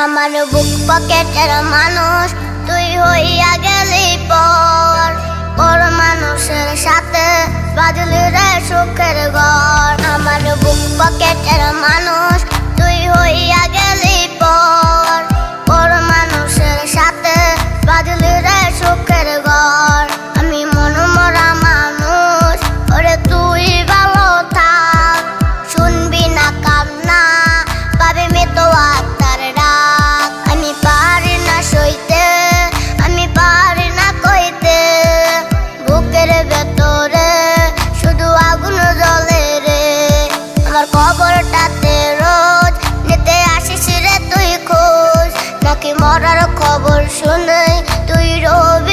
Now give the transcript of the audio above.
আমার বুক পকেটের মানুষ তুই হইয়া গেলি পর, পর মানুষের সাথে বাজলি রে সুখের ঘর। আমার বুক পকেটের মানুষ তুই হইয়া গেলি পর, পর মানুষের সাথে বাজলি রে সুখের ঘর। আমি মনমরা মানুষ, ওরে তুই ভালো থাক, শুনবি না কান্না পাবি মৃত আত্মার ডাক। আমি পারি না সইতে, আমি পারি না কইতে, বুকের ভেতরে শুধু আগুন জ্বলে রে। আমার খবরটাতে রোজ নিতে আসিস রে তুই খোঁজ, নাকি মরার খবর শুনে তুই রবি